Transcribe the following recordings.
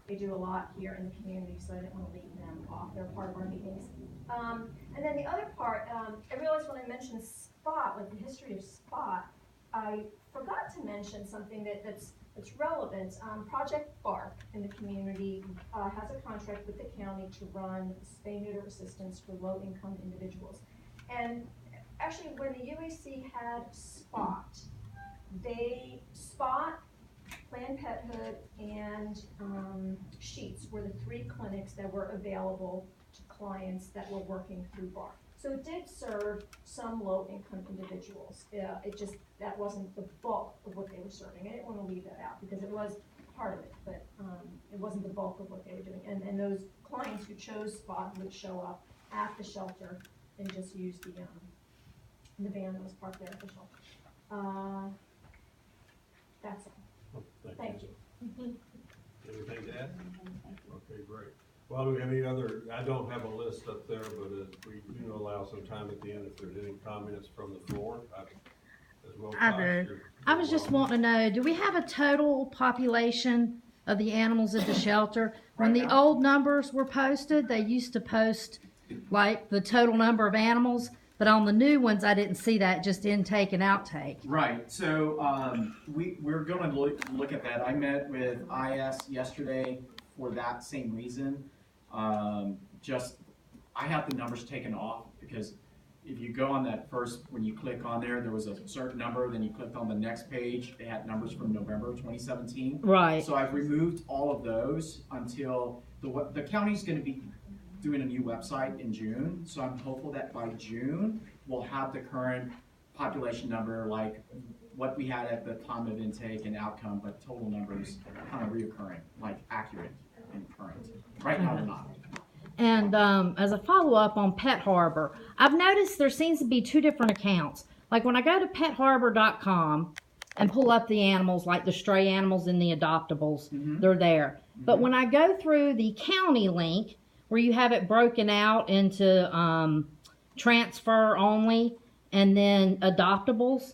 They do a lot here in the community, so I didn't want to leave them off. They're part of our meetings. And then the other part, I realized when I mentioned Spot, like the history of Spot, I forgot to mention something that's relevant. Project Bark in the community has a contract with the county to run spay-neuter assistance for low-income individuals. And actually, when the UAC had Spot, Spot, Planned Parenthood, and Sheets were the three clinics that were available to clients that were working through BARC. So it did serve some low-income individuals. That wasn't the bulk of what they were serving. I didn't want to leave that out because it was part of it, but it wasn't the bulk of what they were doing. And those clients who chose Spot would show up at the shelter and just use the van that was parked there at the shelter. That's all. Thank you. Anything to add? Okay, great. Well, do we have any other, I don't have a list up there, but we do allow some time at the end if there's any comments from the floor. As well, I do. I was just wanting to know, do we have a total population of the animals at the shelter? When the old numbers were posted, they used to post like the total number of animals, but on the new ones, I didn't see that, just intake and outtake. Right. So we're going to look at that. I met with IS yesterday for that same reason. I have the numbers taken off because if you go on that first, when you click on there, there was a certain number, then you clicked on the next page, it had numbers from November 2017. Right. So I've removed all of those until the county's going to be doing a new website in June. So I'm hopeful that by June, we'll have the current population number, like what we had at the time of intake and outcome, but total numbers kind of reoccurring, like accurate and current. Right now, they're not. And as a follow-up on Pet Harbor, I've noticed there seems to be two different accounts. Like when I go to petharbor.com and pull up the animals, like the stray animals and the adoptables, they're there. But when I go through the county link, where you have it broken out into transfer only and then adoptables,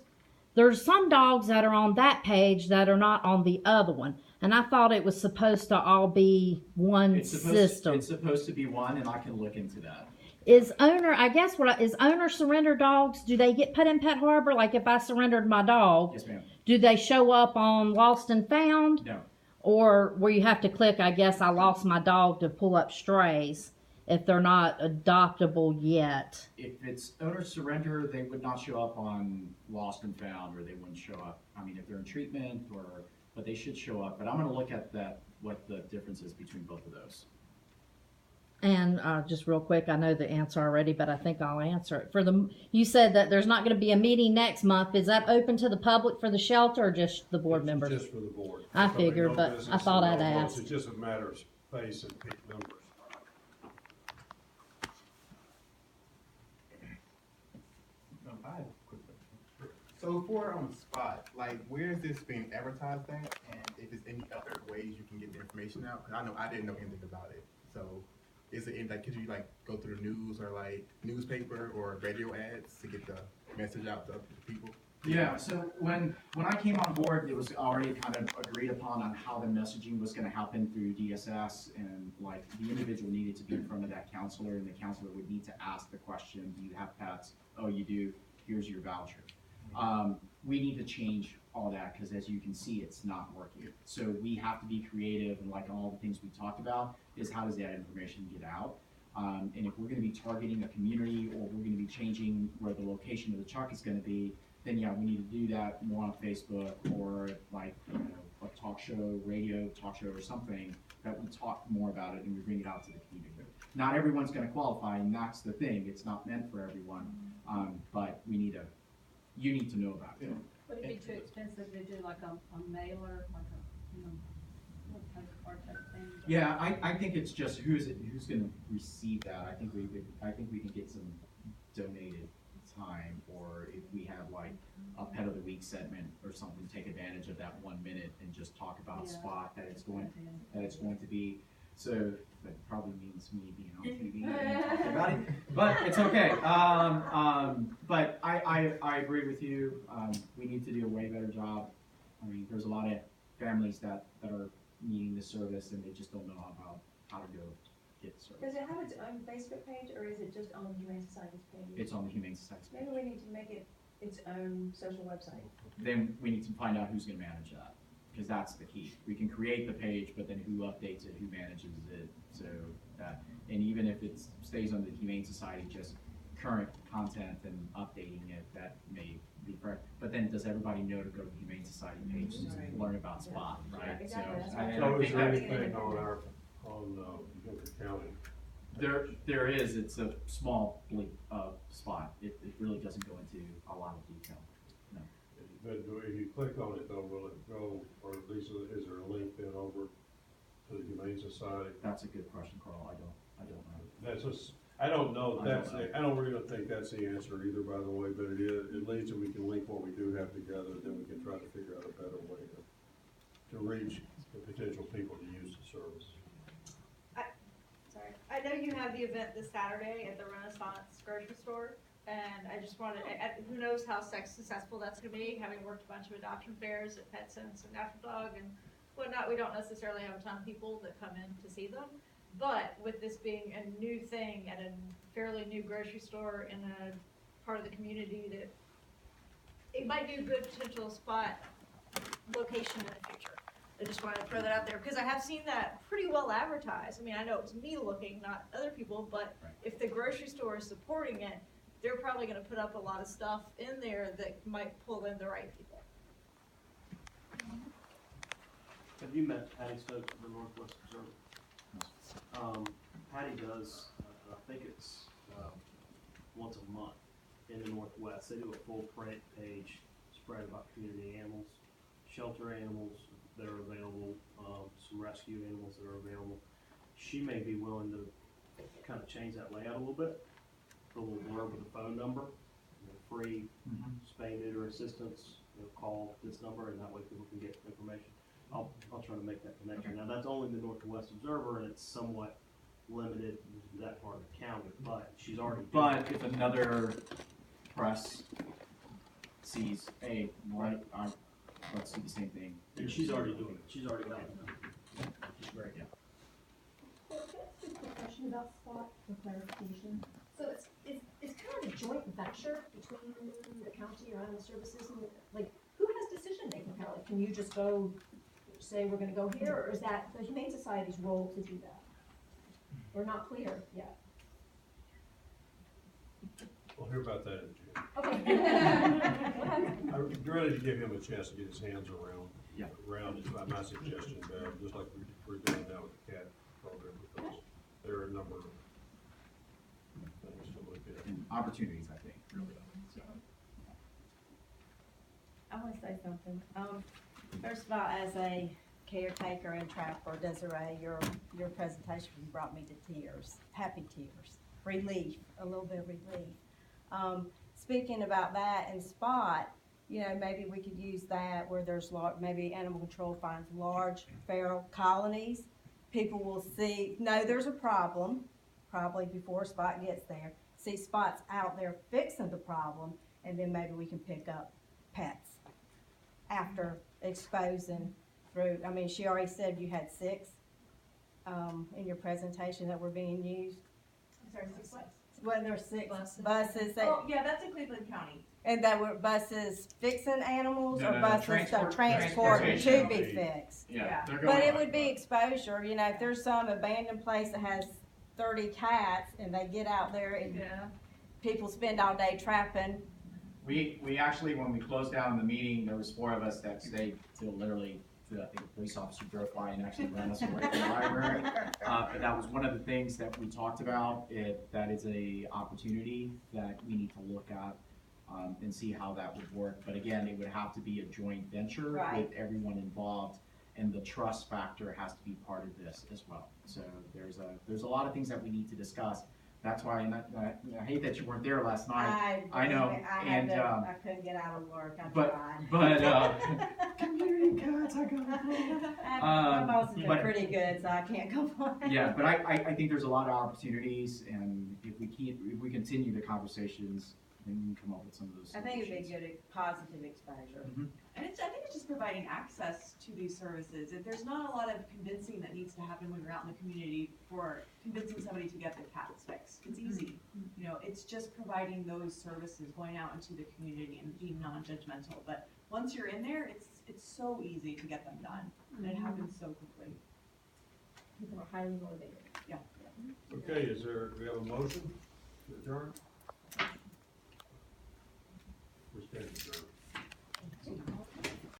there's some dogs that are on that page that are not on the other one. And I thought it was supposed to all be one system. It's supposed to be one, and I can look into that. Is owner surrender dogs, do they get put in Pet Harbor? Like if I surrendered my dog, Yes, ma'am. do they show up on Lost and Found? No. Or where you have to click, I guess I lost my dog to pull up strays if they're not adoptable yet? If it's owner surrender, they would not show up on Lost and Found, or they wouldn't show up. I mean, if they're in treatment, but they should show up. But I'm going to look at what the difference is between both of those. And just real quick, I know the answer already, but I think I'll answer it. You said that there's not going to be a meeting next month. Is that open to the public for the shelter or just the board members? Just for the board. I figured, but I thought I'd ask. It's just a matter of space and pick numbers. I have a quick question. So for Spot, like where is this being advertised at, and if there's any other ways you can get the information out? Because I know I didn't know anything about it. So is it could you go through the news or newspaper or radio ads to get the message out to people? Yeah, so when I came on board, it was already kind of agreed upon on how the messaging was going to happen through DSS, and the individual needed to be in front of that counselor, and the counselor would need to ask the question, do you have pets? Oh, you do, here's your voucher. We need to change all that because as you can see, it's not working. So we have to be creative, and all the things we talked about is how does that information get out? And if we're going to be targeting a community, or we're going to be changing where the location of the truck is going to be, then yeah, we need to do that more on Facebook or a talk show, radio talk show or something that we talk more about it and we bring it out to the community. Not everyone's going to qualify, and that's the thing. It's not meant for everyone, but you need to know about it. Would it be too expensive to do a mailer, postcard type thing? Yeah, I think it's just who's going to receive that. I think we can get some donated time, or if we have a pet of the week segment or something, take advantage of that 1 minute and just talk about Spot that it's going to be. So that probably means me being on TV and talking about it, but it's okay. But I agree with you. We need to do a way better job. I mean, there's a lot of families that are needing the service and they just don't know about how to go get the Does service. it have its own Facebook page, or is it just on the Humane Society's page? It's on the Humane Society's page. Maybe we need to make it its own social website. Then we need to find out who's gonna manage that, because that's the key. We can create the page, but then who updates it, who manages it, so that, and even if it stays on the Humane Society, just current content and updating it, that may be correct. But then does everybody know to go to the Humane Society page to learn about Spot, right? Yeah, exactly, that's So, right. and So I is think there that anything on Hooker County? there is, it's a small blink, spot. It really doesn't go into a lot of detail. But if you click on it though, will it go, or at least is there a link then over to the Humane Society? That's a good question, Carl. I don't know. That's just, I don't know, I don't that's, know. I don't really think that's the answer either, by the way, but it is, at least if we can link what we do have together, then we can try to figure out a better way to reach the potential people to use the service. Sorry, I know you have the event this Saturday at the Renaissance grocery store, and I just wanted, who knows how successful that's gonna be, having worked a bunch of adoption fairs at PetSense and Natural Dog and whatnot, we don't necessarily have a ton of people that come in to see them. But with this being a new thing at a fairly new grocery store in a part of the community that it might be a good potential spot location in the future. I just wanted to throw that out there, because I have seen that pretty well advertised. I mean, I know it's me looking, not other people, but Right. if the grocery store is supporting it, they're probably gonna put up a lot of stuff in there that might pull in the right people. Have you met Patty Stokes of the Northwest Observer? Patty does, I think it's, once a month in the Northwest. They do a full print page spread about community animals, shelter animals that are available, some rescue animals that are available. She may be willing to kind of change that layout a little bit, put a little blurb with a phone number, free spay neuter assistance, call this number, and that way people can get information. I'll try to make that connection. Now, that's only the Northwest Observer, and it's somewhat limited to that part of the county, but she's already. But if another press sees, hey, let's do the same thing. And she's already doing it. She's already got it done. She's great. Yeah. Can I ask you a quick question about Spot for clarification? So it's kind of a joint venture between the county or animal services and, like, who has decision-making power? Like, can you just go say we're gonna go here, or is that the Humane Society's role to do that? We're not clear yet. We'll hear about that in June. Okay. I'm ready to give him a chance to get his hands around. Yeah. Around is my suggestion, just like we're doing now with the cat program, because there are a number of things to look at. And opportunities, I think, really. So, I want to say something. First of all, as a caretaker and trapper, Desiree, your presentation brought me to tears, happy tears, relief, a little bit of relief. Speaking about that and Spot, you know, maybe we could use that where there's maybe animal control finds large feral colonies. People will know there's a problem, probably before Spot gets there. See Spot's out there fixing the problem, and then maybe we can pick up pets after exposing through. I mean, she already said you had 6 in your presentation that were being used. I'm sorry, 6 what? Well, there's 6 Buses. buses that, Oh, yeah, that's in Cleveland County. and that were buses fixing animals, No, or no, buses transporting to to be fixed. Yeah. they're going But it on. would be exposure, you know, if there's some abandoned place that has 30 cats and they get out there and Yeah. people spend all day trapping. We actually, when we closed down the meeting, there was 4 of us that stayed till literally, I think a police officer drove by and actually ran us away from the library. But that was one of the things that we talked about, that is a opportunity that we need to look at, and see how that would work. But again, it would have to be a joint venture Right. with everyone involved, and the trust factor has to be part of this as well. So there's a lot of things that we need to discuss. That's why, I hate that you weren't there last night. I know, and, I couldn't get out of work, I but- tried. But, community cuts, I got My boss has been but- pretty good, so I can't complain. Yeah, but I think there's a lot of opportunities, and if we continue the conversations then you can come up with some of those I think it'd be solutions. good, positive exposure. And I think it's just providing access to these services. If there's not a lot of convincing that needs to happen when you're out in the community for convincing somebody to get the cats fixed. It's easy. You know, it's just providing those services, going out into the community and being non-judgmental. But once you're in there, it's so easy to get them done. And it happens so quickly. People are highly motivated. Okay, we have a motion to adjourn? We're standing adjourned.